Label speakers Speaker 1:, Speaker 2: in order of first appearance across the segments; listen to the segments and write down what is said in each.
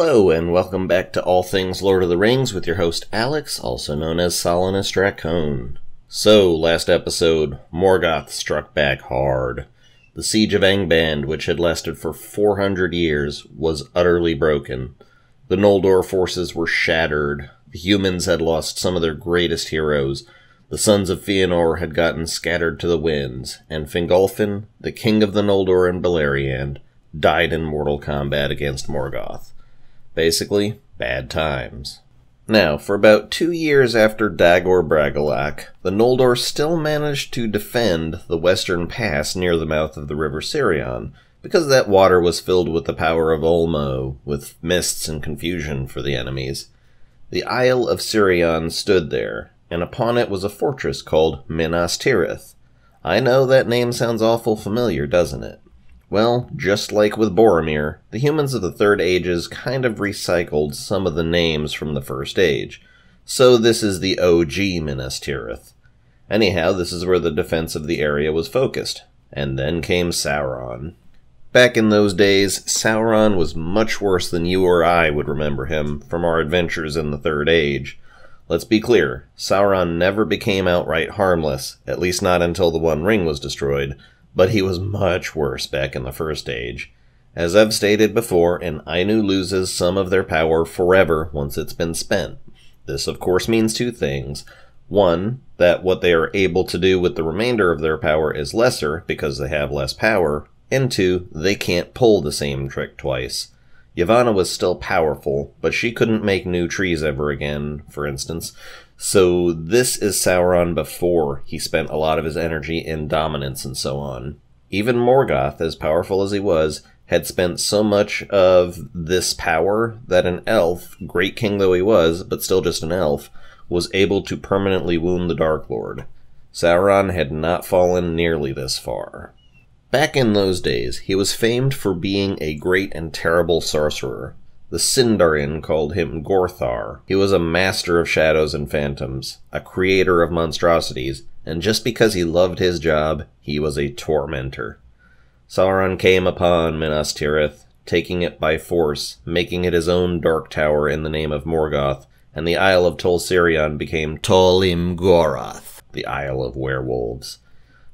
Speaker 1: Hello, and welcome back to All Things Lord of the Rings with your host Alex, also known as Solanus Dracone. So, last episode, Morgoth struck back hard. The siege of Angband, which had lasted for 400 years, was utterly broken. The Noldor forces were shattered, the humans had lost some of their greatest heroes, the sons of Fëanor had gotten scattered to the winds, and Fingolfin, the king of the Noldor and Beleriand, died in mortal combat against Morgoth. Basically, bad times. Now, for about 2 years after Dagor Bragollach, the Noldor still managed to defend the western pass near the mouth of the river Sirion, because that water was filled with the power of Ulmo, with mists and confusion for the enemies. The Isle of Sirion stood there, and upon it was a fortress called Minas Tirith. I know that name sounds awful familiar, doesn't it? Well, just like with Boromir, the humans of the Third Ages kind of recycled some of the names from the First Age, so this is the OG Minas Tirith. Anyhow, this is where the defense of the area was focused, and then came Sauron. Back in those days, Sauron was much worse than you or I would remember him from our adventures in the Third Age. Let's be clear, Sauron never became outright harmless, at least not until the One Ring was destroyed, but he was much worse back in the First Age. As I've stated before, an Ainu loses some of their power forever once it's been spent. This of course means two things. One, that what they are able to do with the remainder of their power is lesser because they have less power, and two, they can't pull the same trick twice. Yavanna was still powerful, but she couldn't make new trees ever again, for instance. So this is Sauron before he spent a lot of his energy in dominance and so on. Even Morgoth, as powerful as he was, had spent so much of this power that an elf, great king though he was, but still just an elf, was able to permanently wound the Dark Lord. Sauron had not fallen nearly this far. Back in those days, he was famed for being a great and terrible sorcerer. The Sindarin called him Gorthar. He was a master of shadows and phantoms, a creator of monstrosities, and just because he loved his job, he was a tormentor. Sauron came upon Minas Tirith, taking it by force, making it his own dark tower in the name of Morgoth, and the Isle of Tol Sirion became Tol Imgoroth, the Isle of Werewolves.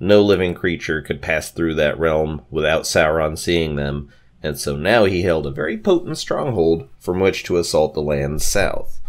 Speaker 1: No living creature could pass through that realm without Sauron seeing them, and so now he held a very potent stronghold from which to assault the lands south.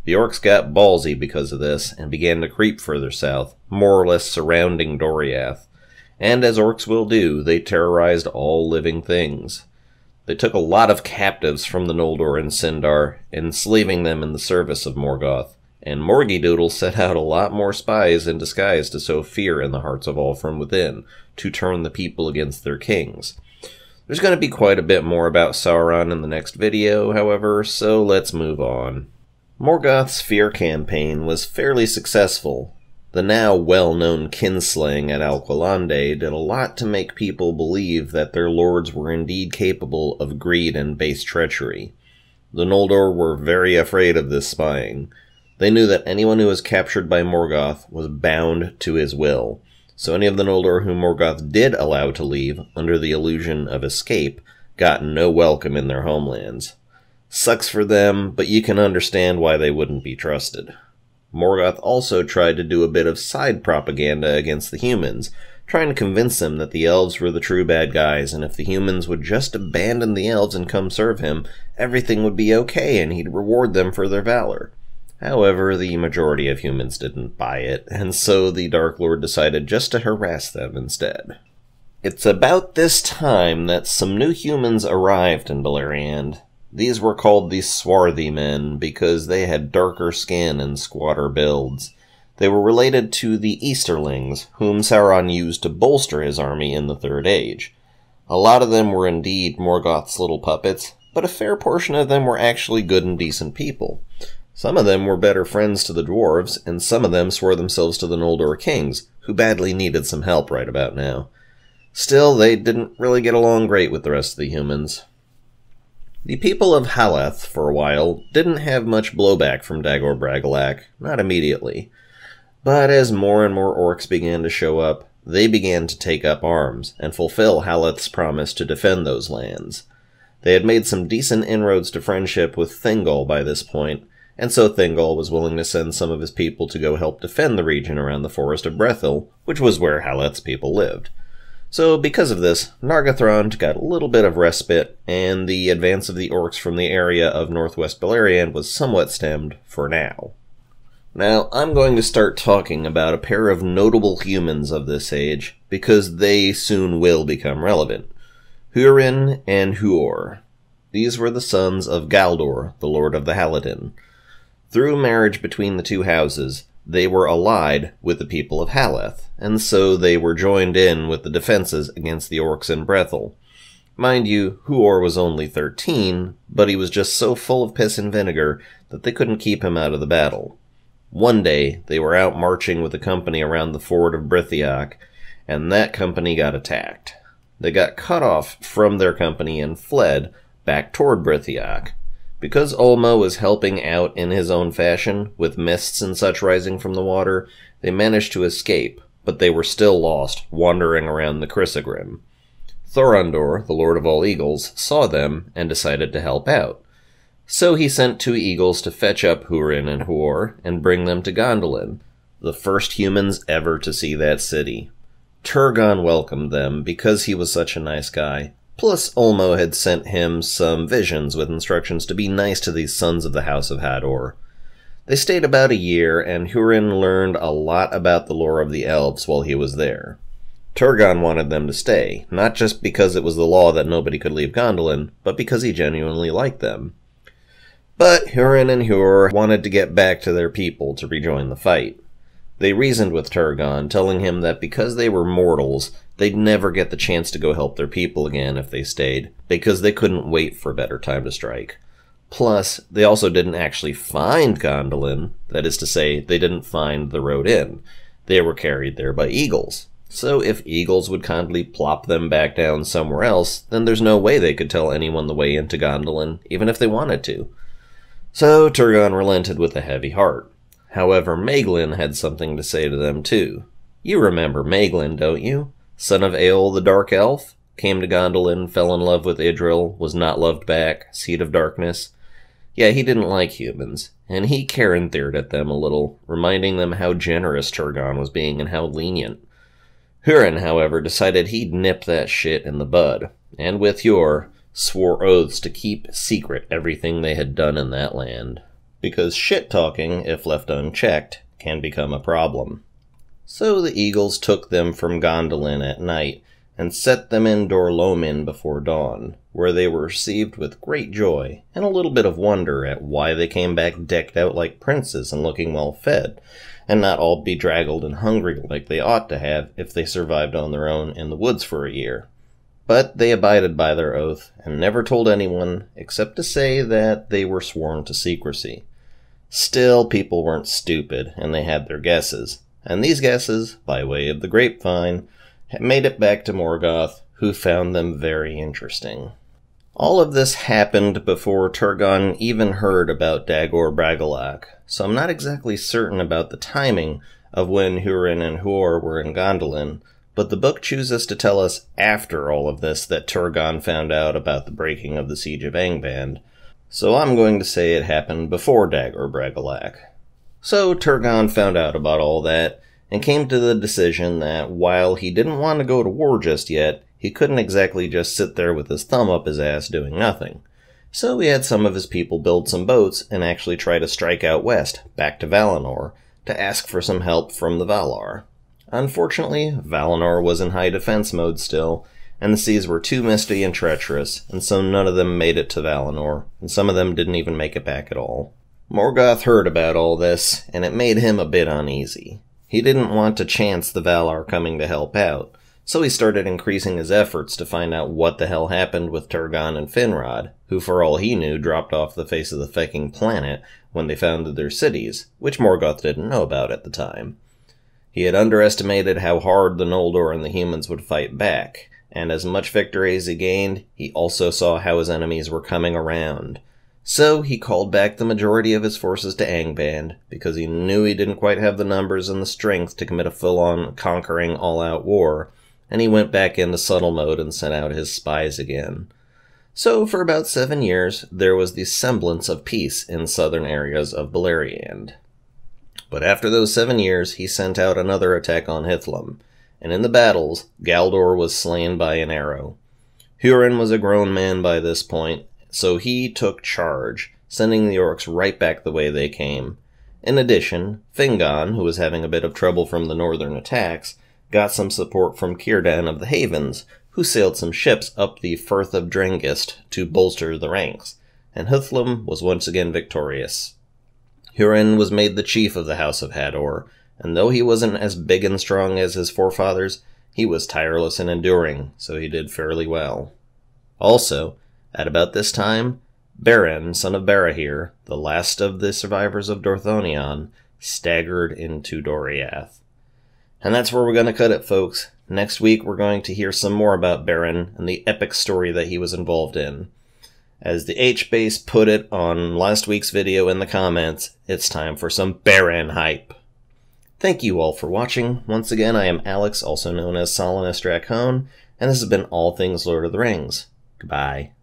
Speaker 1: The orcs got ballsy because of this, and began to creep further south, more or less surrounding Doriath. And as orcs will do, they terrorized all living things. They took a lot of captives from the Noldor and Sindar, enslaving them in the service of Morgoth, and Morgidoodle set out a lot more spies in disguise to sow fear in the hearts of all from within, to turn the people against their kings. There's going to be quite a bit more about Sauron in the next video, however, so let's move on. Morgoth's fear campaign was fairly successful. The now well-known kinslaying at Alqualande did a lot to make people believe that their lords were indeed capable of greed and base treachery. The Noldor were very afraid of this spying. They knew that anyone who was captured by Morgoth was bound to his will. So any of the Noldor whom Morgoth did allow to leave, under the illusion of escape, got no welcome in their homelands. Sucks for them, but you can understand why they wouldn't be trusted. Morgoth also tried to do a bit of side propaganda against the humans, trying to convince them that the elves were the true bad guys, and if the humans would just abandon the elves and come serve him, everything would be okay and he'd reward them for their valor. However, the majority of humans didn't buy it, and so the Dark Lord decided just to harass them instead. It's about this time that some new humans arrived in Beleriand. These were called the Swarthy Men because they had darker skin and squatter builds. They were related to the Easterlings, whom Sauron used to bolster his army in the Third Age. A lot of them were indeed Morgoth's little puppets, but a fair portion of them were actually good and decent people. Some of them were better friends to the dwarves, and some of them swore themselves to the Noldor kings, who badly needed some help right about now. Still, they didn't really get along great with the rest of the humans. The people of Halath, for a while, didn't have much blowback from Dagor Bragollach, not immediately. But as more and more orcs began to show up, they began to take up arms, and fulfill Halath's promise to defend those lands. They had made some decent inroads to friendship with Thingol by this point, and so Thingol was willing to send some of his people to go help defend the region around the Forest of Brethil, which was where Haleth's people lived. So because of this, Nargothrond got a little bit of respite, and the advance of the orcs from the area of northwest Beleriand was somewhat stemmed for now. Now, I'm going to start talking about a pair of notable humans of this age, because they soon will become relevant. Hurin and Huor. These were the sons of Galdor, the Lord of the Haladin. Through marriage between the two houses, they were allied with the people of Haleth, and so they were joined in with the defenses against the orcs in Brethil. Mind you, Huor was only 13, but he was just so full of piss and vinegar that they couldn't keep him out of the battle. One day, they were out marching with a company around the ford of Brithiak, and that company got attacked. They got cut off from their company and fled back toward Brithiak. Because Ulmo was helping out in his own fashion, with mists and such rising from the water, they managed to escape, but they were still lost, wandering around the Chrysogrim. Thorondor, the Lord of all Eagles, saw them and decided to help out. So he sent 2 eagles to fetch up Hurin and Huor and bring them to Gondolin, the first humans ever to see that city. Turgon welcomed them because he was such a nice guy. Plus, Ulmo had sent him some visions with instructions to be nice to these sons of the House of Hador. They stayed about a year, and Hurin learned a lot about the lore of the elves while he was there. Turgon wanted them to stay, not just because it was the law that nobody could leave Gondolin, but because he genuinely liked them. But Hurin and Huor wanted to get back to their people to rejoin the fight. They reasoned with Turgon, telling him that because they were mortals, they'd never get the chance to go help their people again if they stayed, because they couldn't wait for a better time to strike. Plus, they also didn't actually find Gondolin, that is to say, they didn't find the road in. They were carried there by eagles. So if eagles would kindly plop them back down somewhere else, then there's no way they could tell anyone the way into Gondolin, even if they wanted to. So Turgon relented with a heavy heart. However, Maeglin had something to say to them too. You remember Maeglin, don't you? Son of Eol the Dark Elf? Came to Gondolin, fell in love with Idril, was not loved back, seed of darkness. Yeah, he didn't like humans, and he Caranthered at them a little, reminding them how generous Turgon was being and how lenient. Hurin, however, decided he'd nip that shit in the bud, and with Huor, swore oaths to keep secret everything they had done in that land. Because shit-talking, if left unchecked, can become a problem. So the eagles took them from Gondolin at night, and set them in Dorlomin before dawn, where they were received with great joy, and a little bit of wonder at why they came back decked out like princes and looking well fed, and not all bedraggled and hungry like they ought to have if they survived on their own in the woods for a year. But they abided by their oath, and never told anyone, except to say that they were sworn to secrecy. Still, people weren't stupid, and they had their guesses. And these guesses, by way of the grapevine, had made it back to Morgoth, who found them very interesting. All of this happened before Turgon even heard about Dagor Bragollach, so I'm not exactly certain about the timing of when Hurin and Huor were in Gondolin, but the book chooses to tell us after all of this that Turgon found out about the breaking of the Siege of Angband, so I'm going to say it happened before Dagor Bragollach. So Turgon found out about all that, and came to the decision that while he didn't want to go to war just yet, he couldn't exactly just sit there with his thumb up his ass doing nothing. So he had some of his people build some boats and actually try to strike out west, back to Valinor, to ask for some help from the Valar. Unfortunately, Valinor was in high defense mode still, and the seas were too misty and treacherous, and so none of them made it to Valinor, and some of them didn't even make it back at all. Morgoth heard about all this, and it made him a bit uneasy. He didn't want to chance the Valar coming to help out, so he started increasing his efforts to find out what the hell happened with Turgon and Finrod, who for all he knew dropped off the face of the fucking planet when they founded their cities, which Morgoth didn't know about at the time. He had underestimated how hard the Noldor and the humans would fight back, and as much victory as he gained, he also saw how his enemies were coming around. So he called back the majority of his forces to Angband, because he knew he didn't quite have the numbers and the strength to commit a full-on conquering all-out war, and he went back into subtle mode and sent out his spies again. So for about 7 years, there was the semblance of peace in southern areas of Beleriand. But after those 7 years, he sent out another attack on Hithlum, and in the battles, Galdor was slain by an arrow. Hurin was a grown man by this point, so he took charge, sending the orcs right back the way they came. In addition, Fingon, who was having a bit of trouble from the northern attacks, got some support from Círdan of the Havens, who sailed some ships up the Firth of Drengist to bolster the ranks, and Hithlum was once again victorious. Hurin was made the chief of the House of Hador, and though he wasn't as big and strong as his forefathers, he was tireless and enduring, so he did fairly well. Also, at about this time, Beren, son of Barahir, the last of the survivors of Dorthonion, staggered into Doriath. And that's where we're going to cut it, folks. Next week, we're going to hear some more about Beren and the epic story that he was involved in. As the H-Base put it on last week's video in the comments, it's time for some Beren hype. Thank you all for watching. Once again, I am Alex, also known as Solanus Dracone, and this has been All Things Lord of the Rings. Goodbye.